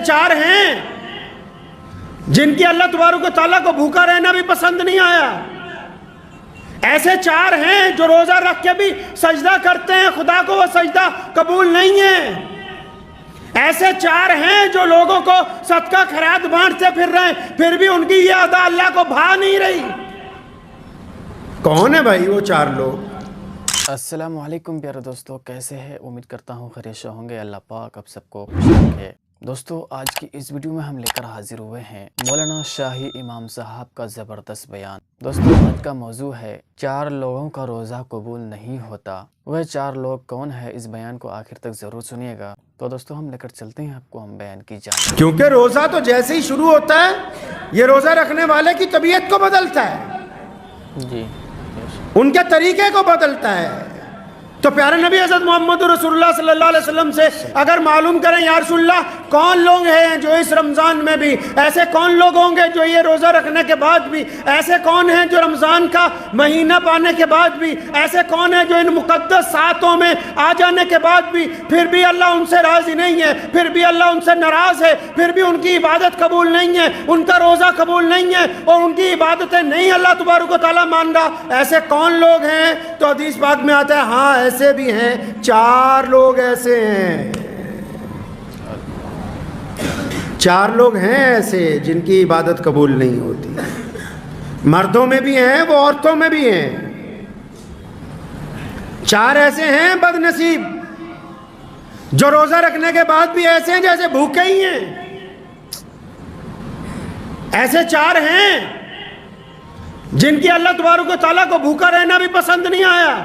چار ہیں جن کی اللہ تبارک و تعالیٰ کو بھوکا رہنا بھی پسند نہیں آیا. ایسے چار ہیں جو روزہ رکھ کے بھی سجدہ کرتے ہیں، خدا کو وہ سجدہ قبول نہیں ہے. ایسے چار ہیں جو لوگوں کو صدقہ خیرات بانٹتے پھر رہے ہیں، پھر بھی ان کی یہ ادا اللہ کو بھا نہیں رہی. کون ہے بھائی وہ چار لوگ؟ السلام علیکم پیارے دوستو، کیسے ہیں؟ امید کرتا ہوں خیریت سے ہوں گے. اللہ پاک آپ سب کو خوش رکھے. دوستو آج کی اس ویڈیو میں ہم لے کر حاضر ہوئے ہیں مولانا شاہی امام صاحب کا زبردست بیان. دوستو آج کا موضوع ہے چار لوگوں کا روزہ قبول نہیں ہوتا. وہ چار لوگ کون ہے؟ اس بیان کو آخر تک ضرور سنیے گا. تو دوستو ہم لے کر چلتے ہیں آپ کو ہم بیان کی جانب. کیونکہ روزہ تو جیسے ہی شروع ہوتا ہے یہ روزہ رکھنے والے کی طبیعت کو بدلتا ہے، جی ان کے طریقے کو بدلتا ہے. تو پیارے نبی حضرت محمد رسول اللہ صلی اللہ علیہ وسلم سے اگر معلوم کریں یا رسول اللہ کون لوگ ہیں جو اس رمضان میں بھی، ایسے کون لوگ ہوں گے جو یہ روزہ رکھنے کے بعد بھی، ایسے کون ہیں جو رمضان کا مہینہ پانے کے بعد بھی، ایسے کون ہیں جو ان مقدس ساعتوں میں آ جانے کے بعد بھی پھر بھی اللہ ان سے راضی نہیں ہے، پھر بھی اللہ ان سے ناراض ہے، پھر بھی ان کی عبادت قبول نہیں ہے، ان کا روزہ قبول نہیں ہے اور ان کی عبادتیں نہیں اللہ تبارک و تعالیٰ مان رہا. ایسے کون لوگ ہیں؟ تو حدیث پاک میں آتا ہے ہاں ایسے بھی ہیں، چار لوگ ایسے ہیں، چار لوگ ہیں ایسے جن کی عبادت قبول نہیں ہوتی. مردوں میں بھی ہیں، وہ عورتوں میں بھی ہیں. چار ایسے ہیں بد نصیب جو روزہ رکھنے کے بعد بھی ایسے ہیں جیسے بھوکے ہی ہیں. ایسے چار ہیں جن کی اللہ تبارک و تعالیٰ کو بھوکا رہنا بھی پسند نہیں آیا.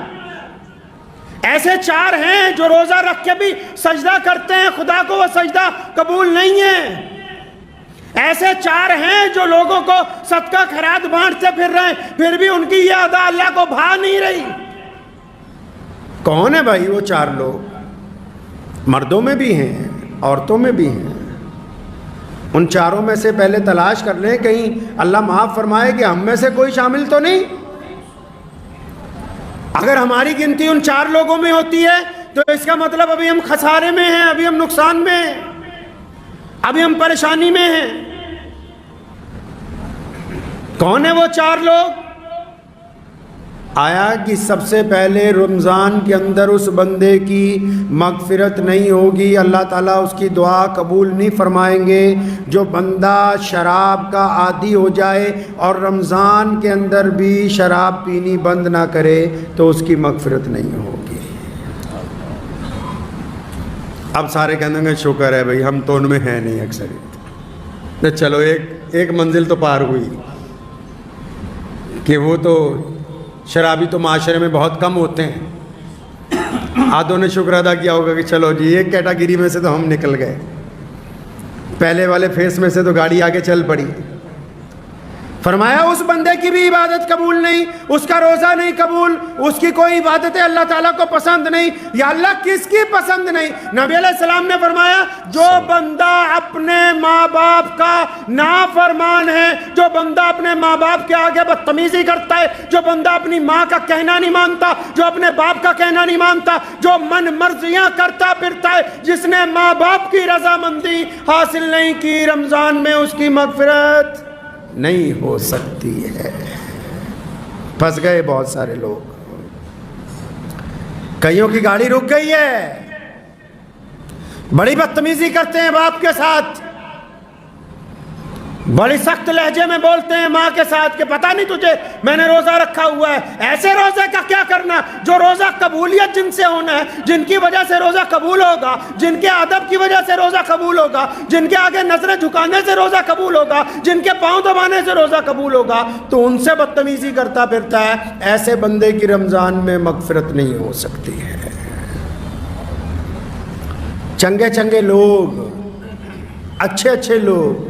ایسے چار ہیں جو روزہ رکھ کے بھی سجدہ کرتے ہیں، خدا کو وہ سجدہ قبول نہیں ہے. ایسے چار ہیں جو لوگوں کو صدقہ خیرات بانٹتے پھر رہے ہیں، پھر بھی ان کی یہ ادا اللہ کو بھا نہیں رہی. کون ہے بھائی وہ چار لوگ؟ مردوں میں بھی ہیں، عورتوں میں بھی ہیں. ان چاروں میں سے پہلے تلاش کر لیں کہیں اللہ معاف فرمائے کہ ہم میں سے کوئی شامل تو نہیں. اگر ہماری گنتی ان چار لوگوں میں ہوتی ہے تو اس کا مطلب ابھی ہم خسارے میں ہیں، ابھی ہم نقصان میں ہیں، ابھی ہم پریشانی میں ہیں. کون ہے وہ چار لوگ؟ آیا کہ سب سے پہلے رمضان کے اندر اس بندے کی مغفرت نہیں ہوگی، اللہ تعالیٰ اس کی دعا قبول نہیں فرمائیں گے. جو بندہ شراب کا عادی ہو جائے اور رمضان کے اندر بھی شراب پینی بند نہ کرے تو اس کی مغفرت نہیں ہوگی. اب سارے کہنے گے شکر ہے بھائی ہم تو ان میں ہیں نہیں اکثریت. چلو ایک منزل تو پار ہوئی کہ وہ تو شرابی تو معاشرے میں بہت کم ہوتے ہیں. آدھوں نے شکر ادا کیا ہوگا کہ چلو جی ایک کیٹیگری میں سے تو ہم نکل گئے، پہلے والے فیس میں سے تو گاڑی آگے چل پڑی. فرمایا اس بندے کی بھی عبادت قبول نہیں، اس کا روزہ نہیں قبول، اس کی کوئی عبادت اللہ تعالیٰ کو پسند نہیں. یا اللہ کس کی پسند نہیں؟ نبی علیہ السلام نے فرمایا جو بندہ اپنے ماں باپ کا نافرمان ہے، جو بندہ اپنے ماں باپ کے آگے بدتمیزی کرتا ہے، جو بندہ اپنی ماں کا کہنا نہیں مانتا، جو اپنے باپ کا کہنا نہیں مانتا، جو من مرضیاں کرتا پھرتا ہے، جس نے ماں باپ کی رضامندی حاصل نہیں کی، رمضان میں اس کی مغفرت نہیں ہو سکتی ہے. پھنس گئے بہت سارے لوگ. کئیوں کی گاڑی رک گئی ہے، بڑی بدتمیزی کرتے ہیں باپ کے ساتھ، بڑی سخت لہجے میں بولتے ہیں ماں کے ساتھ کہ پتہ نہیں تجھے میں نے روزہ رکھا ہوا ہے. ایسے روزے کا کیا کرنا جو روزہ قبولیت جن سے ہونا ہے، جن کی وجہ سے روزہ قبول ہوگا، جن کے ادب کی وجہ سے روزہ قبول ہوگا، جن کے آگے نظریں جھکانے سے روزہ قبول ہوگا، جن کے پاؤں دبانے سے روزہ قبول ہوگا، تو ان سے بدتمیزی کرتا پھرتا ہے. ایسے بندے کی رمضان میں مغفرت نہیں ہو سکتی ہے. چنگے چنگے لوگ، اچھے اچھے لوگ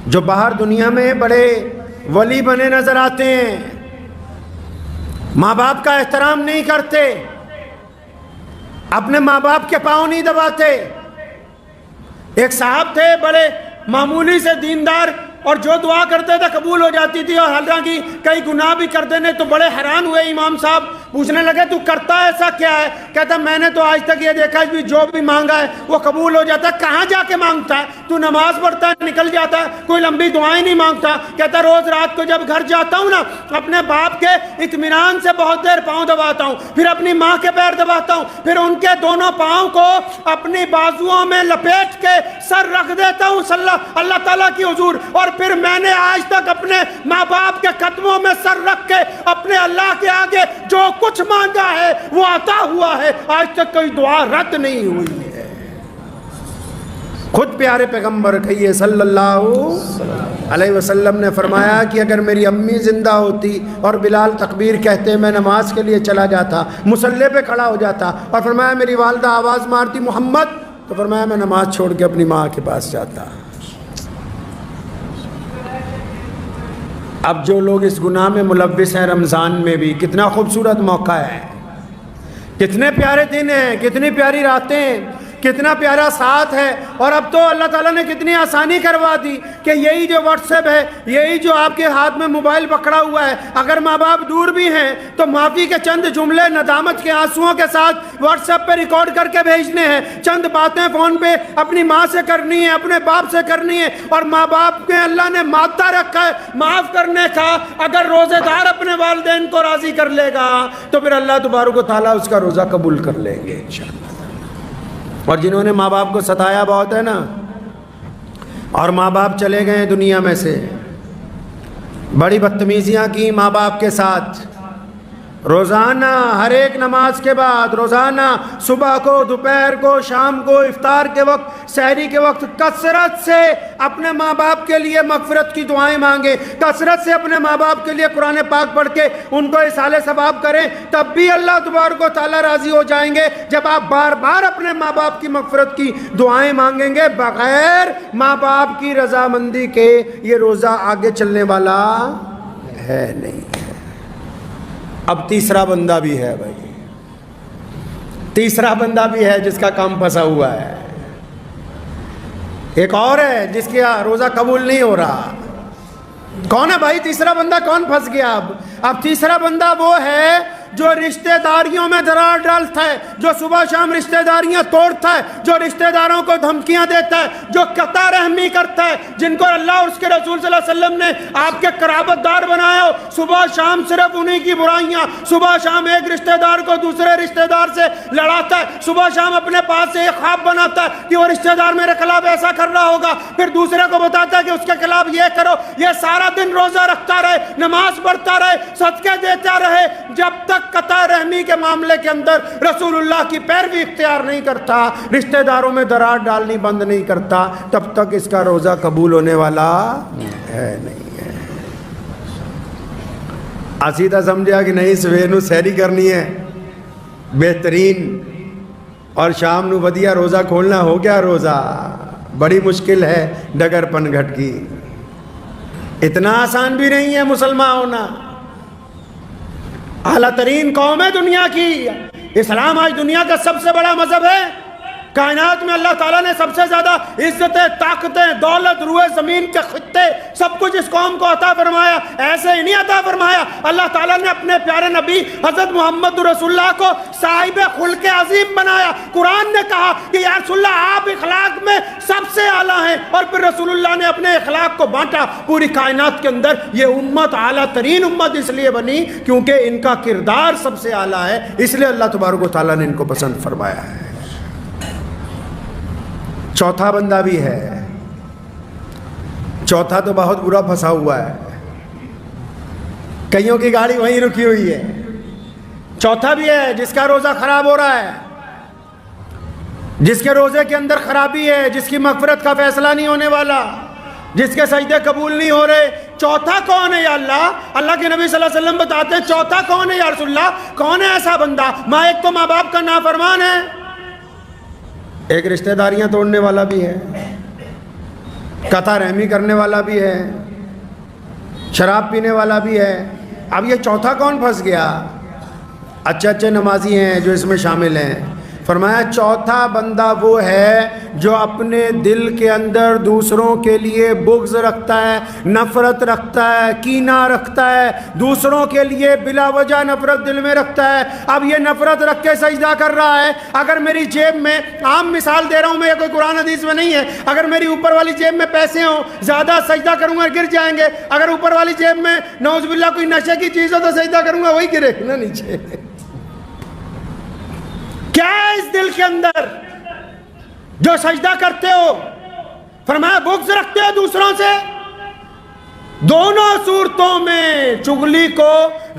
جو باہر دنیا میں بڑے ولی بنے نظر آتے ہیں، ماں باپ کا احترام نہیں کرتے، اپنے ماں باپ کے پاؤں نہیں دباتے. ایک صاحب تھے بڑے معمولی سے دیندار، اور جو دعا کرتے تھے قبول ہو جاتی تھی، اور حالانکہ کئی گناہ بھی کر دینے. تو بڑے حیران ہوئے امام صاحب پوچھنے لگے تو کرتا ایسا کیا ہے؟ کہتا میں نے تو آج تک یہ دیکھا ہے جو بھی مانگا ہے وہ قبول ہو جاتا ہے. کہاں جا کے مانگتا ہے؟ تو نماز پڑھتا ہے نکل جاتا ہے, کوئی لمبی دعائیں نہیں مانگتا. کہتا روز رات کو جب گھر جاتا ہوں نا اپنے باپ کے اطمینان سے بہت دیر پاؤں دباتا ہوں, پھر اپنی ماں کے پیر دباتا ہوں, پھر ان کے دونوں پاؤں کو اپنی بازوؤں میں لپیٹ کے سر رکھ دیتا ہوں اللہ تعالیٰ کی حضور, اور پھر میں نے آج تک اپنے ماں باپ کے قدموں میں سر رکھ کے اپنے اللہ کے آگے جو کچھ مانگا ہے وہ عطا ہوا ہے, آج تک کوئی دعا رد نہیں ہوئی ہے. خود پیارے پیغمبر کہیے صلی اللہ علیہ وسلم نے فرمایا کہ اگر میری امی زندہ ہوتی اور بلال تکبیر کہتے میں نماز کے لیے چلا جاتا, مصلی پہ کھڑا ہو جاتا, اور فرمایا میری والدہ آواز مارتی محمد, تو فرمایا میں نماز چھوڑ کے اپنی ماں کے پاس جاتا. اب جو لوگ اس گناہ میں ملوث ہیں, رمضان میں بھی کتنا خوبصورت موقع ہے, کتنے پیارے دن ہیں, کتنی پیاری راتیں, کتنا پیارا ساتھ ہے. اور اب تو اللہ تعالیٰ نے کتنی آسانی کروا دی کہ یہی جو واٹس ایپ ہے, یہی جو آپ کے ہاتھ میں موبائل پکڑا ہوا ہے, اگر ماں باپ دور بھی ہیں تو معافی کے چند جملے ندامت کے آنسوؤں کے ساتھ واٹس ایپ پہ ریکارڈ کر کے بھیجنے ہیں, چند باتیں فون پہ اپنی ماں سے کرنی ہے, اپنے باپ سے کرنی ہے. اور ماں باپ کے اللہ نے مادہ رکھا ہے معاف کرنے کا. اگر روزے دار اپنے والدین کو راضی کر لے گا تو پھر اللہ تبارک و تعالیٰ اس کا روزہ قبول کر لیں گے انشاءاللہ. اور جنہوں نے ماں باپ کو ستایا بہت ہے نا, اور ماں باپ چلے گئے دنیا میں سے, بڑی بدتمیزیاں کی ماں باپ کے ساتھ, روزانہ ہر ایک نماز کے بعد, روزانہ صبح کو, دوپہر کو, شام کو, افطار کے وقت, سحری کے وقت کثرت سے اپنے ماں باپ کے لیے مغفرت کی دعائیں مانگیں, کثرت سے اپنے ماں باپ کے لیے قرآن پاک پڑھ کے ان کو اصال ثواب کریں, تب بھی اللہ تبارک و تعالیٰ راضی ہو جائیں گے جب آپ بار بار اپنے ماں باپ کی مغفرت کی دعائیں مانگیں گے. بغیر ماں باپ کی رضامندی کے یہ روزہ آگے چلنے والا ہے نہیں. اب تیسرا بندہ بھی ہے بھائی, تیسرا بندہ بھی ہے جس کا کام پھنسا ہوا ہے. ایک اور ہے جس کا روزہ قبول نہیں ہو رہا. کون ہے بھائی تیسرا بندہ؟ کون پھنس گیا؟ اب تیسرا بندہ وہ ہے جو رشتہ داریوں میں درار ڈالتا ہے, جو صبح شام رشتہ داریاں توڑتا ہے, جو رشتہ داروں کو دھمکیاں دیتا ہے, جو قطع رحمی کرتا ہے, جن کو اللہ اور اس کے رسول صلی اللہ علیہ وسلم نے آپ کے قرابت دار بنایا ہو. صبح شام صرف انہی کی برائیاں, صبح شام ایک رشتہ دار کو دوسرے رشتہ دار سے لڑاتا ہے, صبح شام اپنے پاس سے ایک خواب بناتا ہے کہ وہ رشتہ دار میرے خلاف ایسا کر رہا ہوگا, پھر دوسرے کو بتاتا ہے کہ اس کے خلاف یہ کرو. یہ سارا دن روزہ رکھتا رہے, نماز پڑھتا رہے, صدقے دیتا رہے, جب تک قطع رحمی کے معاملے کے اندر رسول اللہ کی پیروی اختیار نہیں کرتا, رشتہ داروں میں درار ڈالنی بند نہیں کرتا, تب تک اس کا روزہ قبول ہونے والا ہے نہیں ہے. آسیدہ سمجھا کہ نہیں سویر نو سحری کرنی ہے بہترین, اور شام نو ودیا روزہ کھولنا ہو گیا روزہ. بڑی مشکل ہے ڈگر پن گھٹ کی, اتنا آسان بھی نہیں ہے مسلمان ہونا. اعلیٰ ترین قوم ہے دنیا کی, اسلام آج دنیا کا سب سے بڑا مذہب ہے. کائنات میں اللہ تعالیٰ نے سب سے زیادہ عزتیں, طاقتیں, دولت, روئے زمین کے خطے, سب کچھ اس قوم کو عطا فرمایا. ایسے ہی نہیں عطا فرمایا, اللہ تعالیٰ نے اپنے پیارے نبی حضرت محمد رسول اللہ کو صاحب خلق عظیم بنایا. قرآن نے کہا کہ یا رسول اللہ آپ اخلاق میں سب سے اعلیٰ ہیں, اور پھر رسول اللہ نے اپنے اخلاق کو بانٹا پوری کائنات کے اندر. یہ امت اعلیٰ ترین امت اس لیے بنی کیونکہ ان کا کردار سب سے اعلیٰ ہے, اس لیے اللہ تبارک و تعالیٰ نے ان کو پسند فرمایا ہے. چوتھا بندہ بھی ہے, چوتھا تو بہت برا پھنسا ہوا ہے, کئیوں کی گاڑی وہیں رکی ہوئی ہے. چوتھا بھی ہے جس کا روزہ خراب ہو رہا ہے, جس کے روزے کے اندر خرابی ہے, جس کی مغفرت کا فیصلہ نہیں ہونے والا, جس کے سجدے قبول نہیں ہو رہے. چوتھا کون ہے یا اللہ؟ اللہ کے نبی صلی اللہ علیہ وسلم بتاتے ہیں چوتھا کون ہے یا رسول اللہ؟ کون ہے ایسا بندہ؟ ایک تو ماں باپ کا نافرمان ہے, ایک رشتہ داریاں توڑنے والا بھی ہے, قطع رحمی کرنے والا بھی ہے, شراب پینے والا بھی ہے. اب یہ چوتھا کون پھنس گیا؟ اچھے نمازی ہیں جو اس میں شامل ہیں, فرمایا چوتھا بندہ وہ ہے جو اپنے دل کے اندر دوسروں کے لیے بغض رکھتا ہے، نفرت رکھتا ہے، کینہ رکھتا ہے، دوسروں کے لیے بلا وجہ نفرت دل میں رکھتا ہے۔ اب یہ نفرت رکھ کے سجدہ کر رہا ہے، اگر میری جیب میں، عام مثال دے رہا ہوں میں، یہ کوئی قرآن حدیث میں نہیں ہے، اگر میری اوپر والی جیب میں پیسے ہوں، زیادہ سجدہ کروں گا گر جائیں گے، اگر اوپر والی جیب میں نعوذ باللہ کوئی نشے کی چیز ہو تو سجدہ کروں گا وہی گرے نا نیچے۔ کیا ہے اس دل کے اندر جو سجدہ کرتے ہو؟ فرمایا بغض رکھتے ہو دوسروں سے۔ دونوں صورتوں میں، چغلی کو،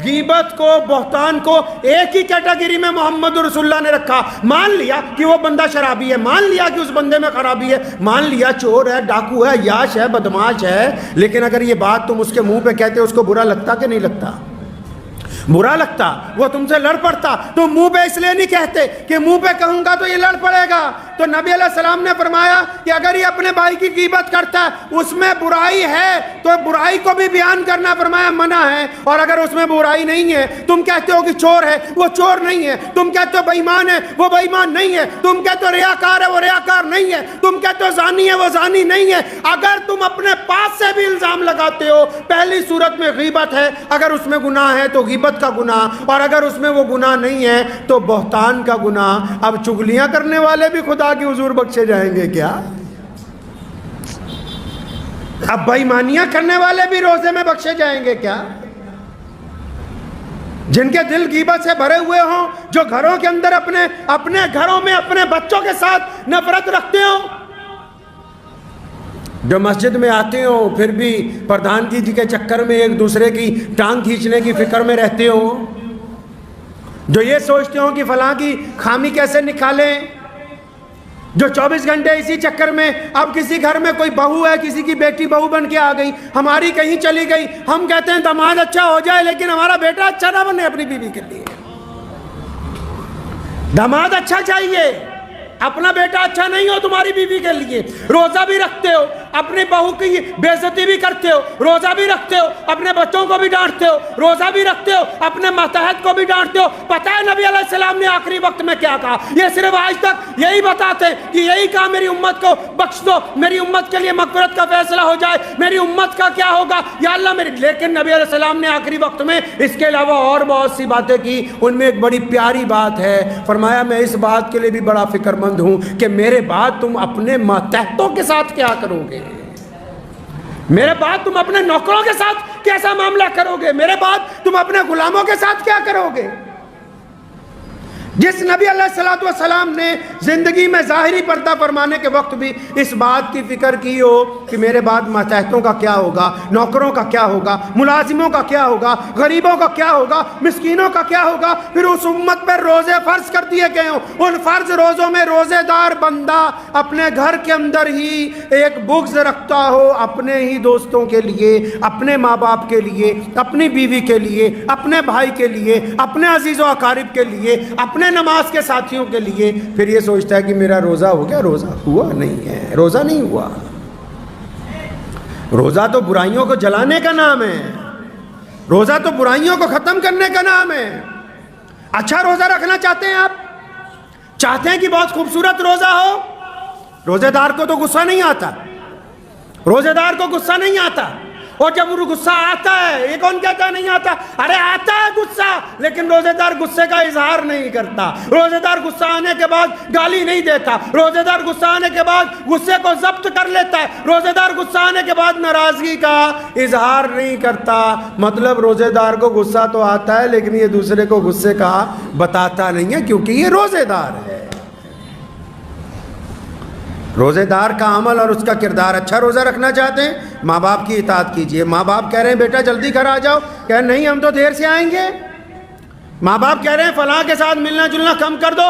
غیبت کو، بہتان کو ایک ہی کیٹیگری میں محمد رسول اللہ نے رکھا۔ مان لیا کہ وہ بندہ شرابی ہے، مان لیا کہ اس بندے میں خرابی ہے، مان لیا چور ہے، ڈاکو ہے، عیاش ہے، بدماش ہے، لیکن اگر یہ بات تم اس کے منہ پہ کہتے اس کو برا لگتا کہ نہیں لگتا؟ برا لگتا، وہ تم سے لڑ پڑتا۔ تم منہ پہ اس لیے نہیں کہتے کہ منہ پہ کہوں گا تو یہ لڑ پڑے گا۔ تو نبی علیہ السلام نے فرمایا کہ اگر یہ اپنے بھائی کی غیبت کرتا ہے، اس میں برائی ہے تو برائی کو بھی بیان کرنا فرمایا منع ہے، اور اگر اس میں برائی نہیں ہے، تم کہتے ہو کہ چور ہے، وہ چور نہیں ہے، تم کہتے ہو بے ایمان ہے، وہ بے ایمان نہیں ہے، تم کہتے ہو ریاکار ہے، وہ ریاکار نہیں ہے، تم کہتے ہو زانی ہے، وہ زانی نہیں ہے، اگر تم اپنے پاس سے بھی الزام لگاتے ہو، پہلی صورت میں غیبت ہے، اگر اس میں گناہ ہے تو غیبت کا گناہ، اور اگر اس میں وہ گناہ نہیں ہے تو بہتان کا گناہ۔ اب چغلیاں کرنے والے بھی خدا کے حضور بخشے جائیں گے کیا؟ اب بے ایمانیاں کرنے والے بھی روزے میں بخشے جائیں گے کیا؟ جن کے دل غیبت سے بھرے ہوئے ہوں، جو گھروں کے اندر اپنے گھروں میں اپنے بچوں کے ساتھ نفرت رکھتے ہوں، جو مسجد میں آتے ہوں پھر بھی پردھان جی کے چکر میں ایک دوسرے کی ٹانگ کھینچنے کی فکر میں رہتے ہوں، جو یہ سوچتے ہوں کہ فلاں کی خامی کیسے نکالیں، جو 24 گھنٹے اسی چکر میں، اب کسی گھر میں کوئی بہو ہے، کسی کی بیٹی بہو بن کے آ گئی، ہماری کہیں چلی گئی، ہم کہتے ہیں داماد اچھا ہو جائے لیکن ہمارا بیٹا اچھا نہ بنے اپنی بیوی کے لیے۔ داماد اچھا چاہیے، اپنا بیٹا اچھا نہیں ہو تمہاری بیوی کے لیے۔ روزہ بھی رکھتے ہو، اپنی بہو کی بے عزتی بھی کرتے ہو، روزہ بھی رکھتے ہو، اپنے بچوں کو بھی ڈانٹتے ہو، روزہ بھی رکھتے ہو، اپنے ماتحت کو بھی ڈانٹتے ہو۔ پتہ ہے نبی علیہ السلام نے آخری وقت میں کیا کہا؟ یہ صرف آج تک یہی بتاتے کہ یہی کہا میری امت کو بخش دو، میری امت کے لیے مغفرت کا فیصلہ ہو جائے، میری امت کا کیا ہوگا یا اللہ میری۔ لیکن نبی علیہ السلام نے آخری وقت میں اس کے علاوہ اور بہت سی باتیں کی، ان میں ایک بڑی پیاری بات ہے، فرمایا میں اس بات کے لیے بھی بڑا فکر مند ہوں کہ میرے بعد تم اپنے ماتحتوں کے ساتھ کیا کرو گے، میرے بعد تم اپنے نوکروں کے ساتھ کیسا معاملہ کرو گے، میرے بعد تم اپنے غلاموں کے ساتھ کیا کرو گے۔ جس نبی علیہ السلام نے زندگی میں ظاہری پردہ فرمانے کے وقت بھی اس بات کی فکر کی ہو کہ میرے بعد ماتحتوں کا کیا ہوگا، نوکروں کا کیا ہوگا، ملازموں کا کیا ہوگا، غریبوں کا کیا ہوگا، مسکینوں کا کیا ہوگا، پھر اس امت پر روزے فرض کر دیے گئے ہوں، ان فرض روزوں میں روزے دار بندہ اپنے گھر کے اندر ہی ایک بغض رکھتا ہو اپنے ہی دوستوں کے لیے، اپنے ماں باپ کے لیے، اپنی بیوی کے لیے، اپنے بھائی کے لیے، اپنے عزیز و اقارب کے لیے، اپنے نماز کے ساتھیوں کے لیے، پھر یہ سوچتا ہے کہ میرا روزہ ہو گیا۔ روزہ ہوا نہیں ہے، روزہ نہیں ہوا۔ روزہ تو برائیوں کو جلانے کا نام ہے، روزہ تو برائیوں کو ختم کرنے کا نام ہے۔ اچھا روزہ رکھنا چاہتے ہیں آپ، چاہتے ہیں کہ بہت خوبصورت روزہ ہو، روزے دار کو تو غصہ نہیں آتا، روزے دار کو غصہ نہیں آتا، اور جب وہ غصہ آتا ہے، یہ کون کہتا ہے نہیں آتا؟ ارے آتا ہے غصہ، لیکن روزے دار غصے کا اظہار نہیں کرتا، روزے دار غصہ آنے کے بعد گالی نہیں دیتا، روزے دار غصہ آنے کے بعد غصے کو ضبط کر لیتا ہے، روزے دار غصہ آنے کے بعد ناراضگی کا اظہار نہیں کرتا۔ مطلب روزے دار کو غصہ تو آتا ہے لیکن یہ دوسرے کو غصے کا بتاتا نہیں ہے، کیونکہ یہ روزے دار ہے۔ روزے دار کا عمل اور اس کا کردار اچھا۔ روزہ رکھنا چاہتے ہیں، ماں باپ کی اطاعت کیجئے۔ ماں باپ کہہ رہے ہیں بیٹا جلدی گھر آ جاؤ، کہہ رہے ہیں نہیں ہم تو دیر سے آئیں گے۔ ماں باپ کہہ رہے ہیں فلاں کے ساتھ ملنا جلنا کم کر دو،